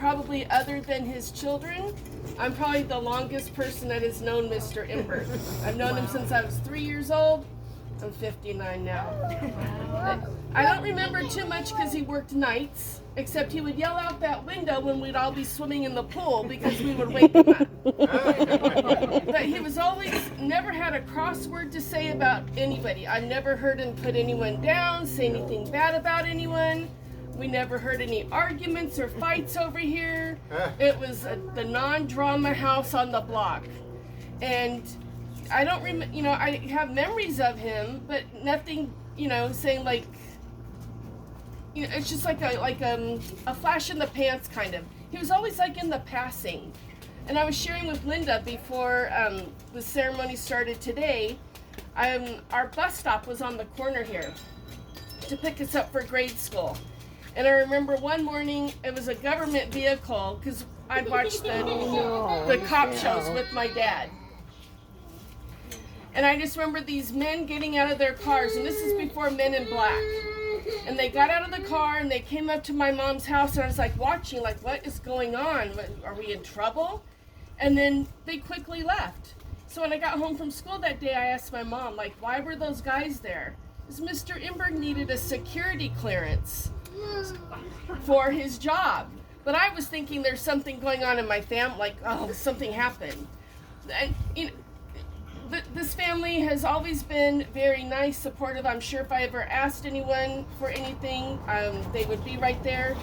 probably other than his children, I'm probably the longest person that has known Mr. Imberg. I've known him since I was 3 years old. I'm 59 now. I don't remember too much because he worked nights, except he would yell out that window when we'd all be swimming in the pool because we would wake him up. But he was always, never had a cross word to say about anybody. I've never heard him put anyone down, say anything bad about anyone. We never heard any arguments or fights over here. It was the non-drama house on the block. And I don't remember, you know, I have memories of him, but nothing, you know, saying like, you know, it's just like a flash in the pants kind of. He was always like in the passing. And I was sharing with Linda before the ceremony started today, our bus stop was on the corner here to pick us up for grade school. And I remember one morning, it was a government vehicle, because I'd watched the cop shows with my dad. And I just remember these men getting out of their cars, and this is before Men in Black. And they got out of the car, and they came up to my mom's house, and I was like watching, like, what is going on? Are we in trouble? And then they quickly left. So when I got home from school that day, I asked my mom, like, why were those guys there? Because Mr. Imberg needed a security clearance for his job. But I was thinking there's something going on in my family, like, oh, something happened. And, you know, this family has always been very nice, supportive. I'm sure if I ever asked anyone for anything, they would be right there.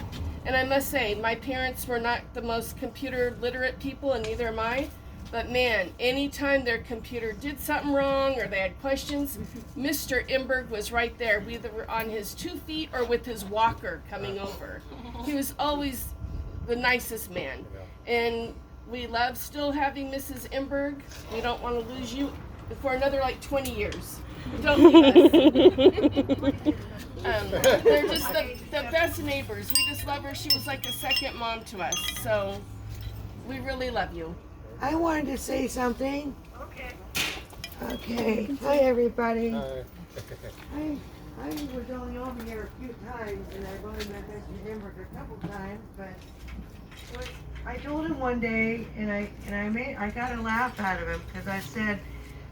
And I must say, my parents were not the most computer literate people, and neither am I. But man, anytime their computer did something wrong or they had questions, Mr. Imberg was right there, either on his 2 feet or with his walker coming over. He was always the nicest man. And we love still having Mrs. Imberg. We don't want to lose you for another like 20 years. Don't leave us. They're just the best neighbors. We just love her. She was like a second mom to us. So we really love you. I wanted to say something. Okay. Hi, everybody. Hi. I was only over here a few times, and I've only met Mr. Imberg a couple times, but I told him one day, and I got a laugh out of him, because I said,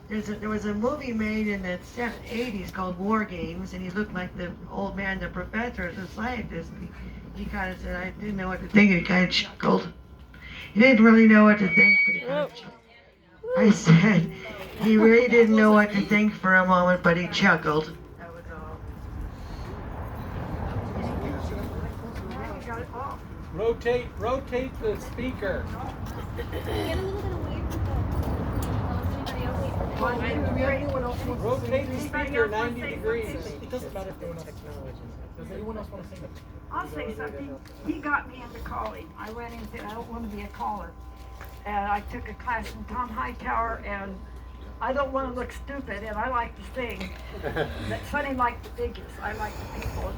there was a movie made in the 80s called War Games, and he looked like the old man, the professor, as a scientist. He kind of said, I didn't know what to think, and he kind of chuckled. He didn't really know what to think, but he kind of chuckled. I said, he really didn't know what to think for a moment, but he chuckled. That was all. Rotate the speaker. Rotate the speaker 90 degrees. It doesn't matter if they were not acknowledging it. Does anyone else want to say that? I'll say something. He got me into calling. I went in and said, I don't want to be a caller. And I took a class from Tom Hightower, and I don't want to look stupid, and I like to sing. But Sonny liked the figures. I like the people, and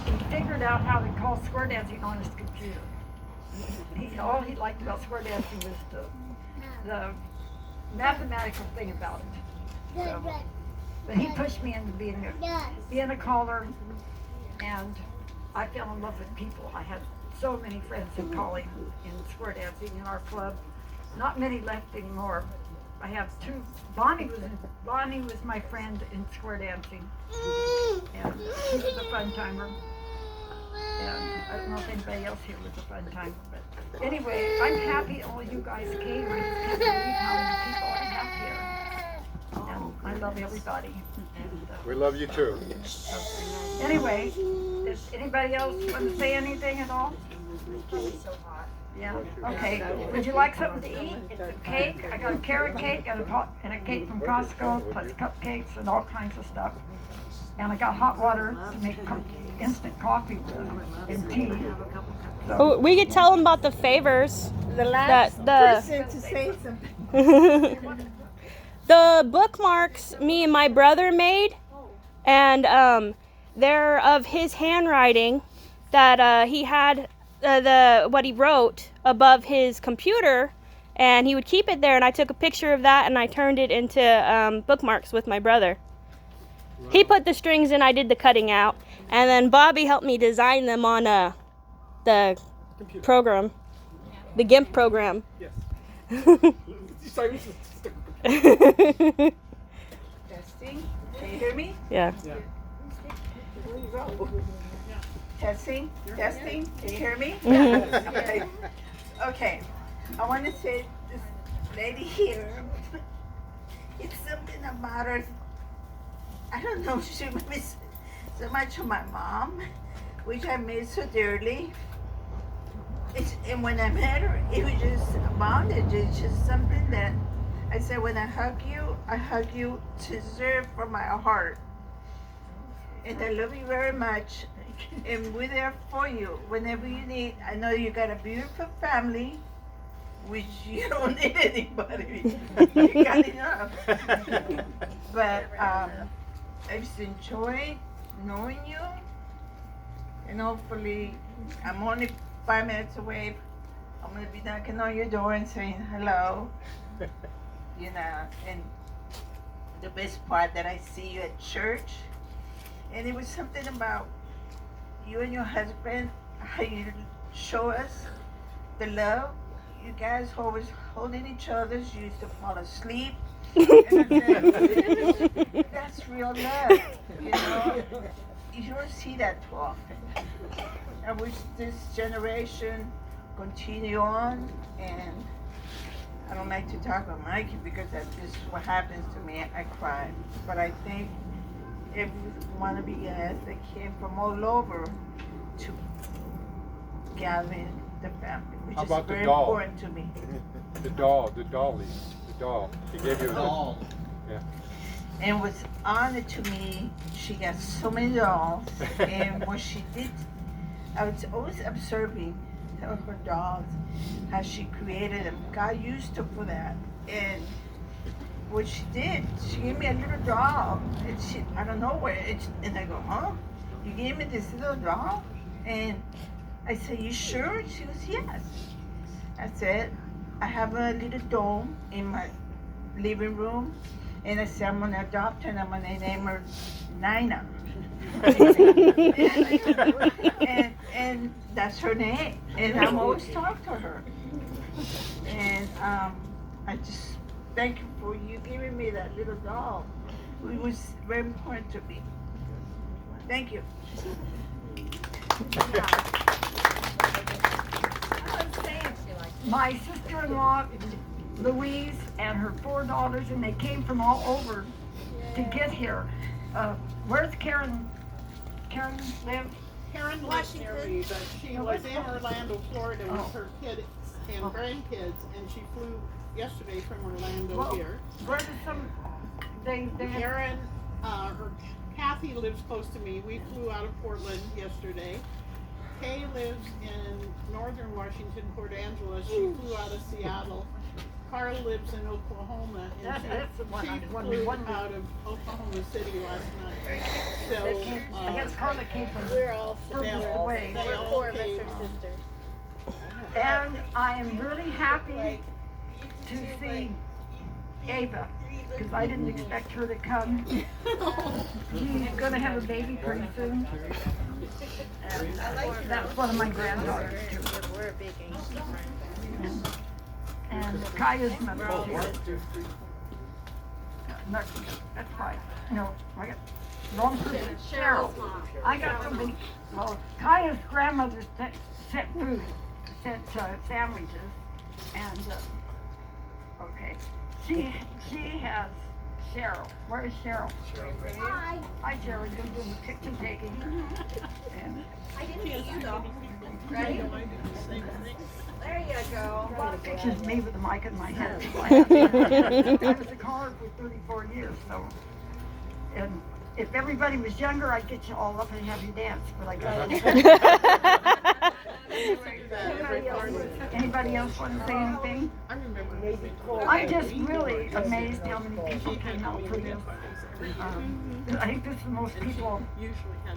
he figured out how to call square dancing on his computer. All he liked about square dancing was the mathematical thing about it. So, but he pushed me into being a caller, and I fell in love with people. I had so many friends in calling, in square dancing, in our club. Not many left anymore. I have two. Bonnie was my friend in square dancing, and she was a fun timer. And I don't know if anybody else here was a fun timer, but anyway, I'm happy all you guys came. I just can't believe how many people I have here. And I love everybody. And, We love you too. anyway, does anybody else want to say anything at all? Yeah, okay. Would you like something to eat? Cake? I got a carrot cake and a cake from Costco, plus cupcakes and all kinds of stuff. And I got hot water to make instant coffee with and tea. So, Oh, we could tell them about the favors. The last person to say something. The bookmarks me and my brother made, and they're of his handwriting that he had what he wrote above his computer, and he would keep it there, and I took a picture of that and I turned it into bookmarks with my brother. He put the strings in, I did the cutting out, and then Bobby helped me design them on the program. The GIMP program. Yes. Testing. Can you hear me? Yeah. Yeah. Where you go? Testing. Testing. Can you hear me? Mhm. Okay. Okay. I want to say this lady here. It's something about her. I don't know. She miss so much of my mom, which I miss so dearly. And when I met her, it was just a bondage. It's just something that I said, when I hug you to serve from my heart. And I love you very much. And we're there for you whenever you need. I know you got a beautiful family, which you don't need anybody. You got enough. But I just enjoy knowing you. And hopefully, I'm only 5 minutes away. I'm gonna be knocking on your door and saying hello. You know, and the best part that I see you at church. And it was something about you and your husband, how you show us the love. You guys always holding each other. You used to fall asleep. And I said, that's real love, you know. You don't see that too often. I wish this generation continue on, and I don't like to talk about Mikey because that's just what happens to me. I cry. But I think every one of you guys that came from all over to gather the family, which How is about the very doll? important to me. The dolly. She gave you a doll. Yeah. And was honored to me. She got so many dolls, and what she did, I was always observing her dolls, how she created them. God used her for that, and what she did, she gave me a little doll, and she, I don't know where, and I go, huh? You gave me this little doll? And I said, you sure? She goes, yes. I said, I have a little dome in my living room, and I said, I'm gonna adopt her and I'm gonna name her Nina. and that's her name, and I'm always talk to her. And I just thank you for you giving me that little doll. It was very important to me. Thank you. My sister-in-law, Louise, and her 4 daughters, and they came from all over to get here. Where's Karen? Karen live? Karen lives near me, but she was in Orlando, Florida with her kids and grandkids, and she flew yesterday from Orlando Well, here. Where does they have, Karen, Kathy lives close to me. We flew out of Portland yesterday. Kay lives in northern Washington, Port Angeles. She flew out of Seattle. Carl lives in Oklahoma, and that's the one I she was flew wondering. out of Oklahoma City last night. So, I guess Carla came from we're all furthest away. They all came, And I am really happy to see Ava, because I didn't expect her to come. She's gonna have a baby pretty soon. And that's one of my granddaughters too. We're a big Asian friend. And Kaya's mother is here. No, that's right. No, I got wrong person. Cheryl. I got somebody. Well, Kaya's grandmother sent food, sent sandwiches, and okay. She has Cheryl. Where is Cheryl? Hi. Hi, Cheryl. You're doing the picture taking. And I didn't meet you though. Ready? There you go. a lot of pictures of me with the mic in my head. I was a caller for 34 years, so. And if everybody was younger, I'd get you all up and have you dance, but I got Anybody else want to say anything? I'm just really amazed how many people came out for this. I think this is the most people,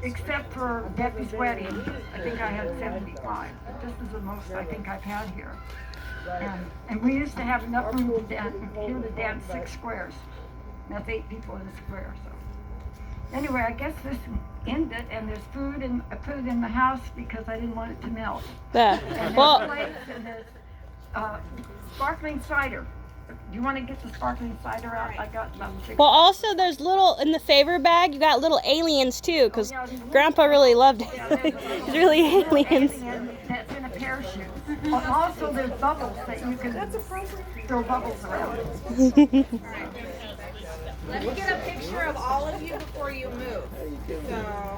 except for Debbie's wedding. I think I had 75, but this is the most I think I've had here. And we used to have enough room to dance, here to dance 6 squares. That's 8 people in a square, so. Anyway, I guess this ended, and there's food, and I put it in the house because I didn't want it to melt. Yeah. And there's Well, plates, and there's sparkling cider. Do you want to get the sparkling cider out? I got about 6. well, also there's little in the favor bag. You got little aliens too, because Grandpa really loved it. It's really aliens. Alien that's in a parachute. Also, there's bubbles that you can throw bubbles around. Let me get a picture of all of you before you move. So.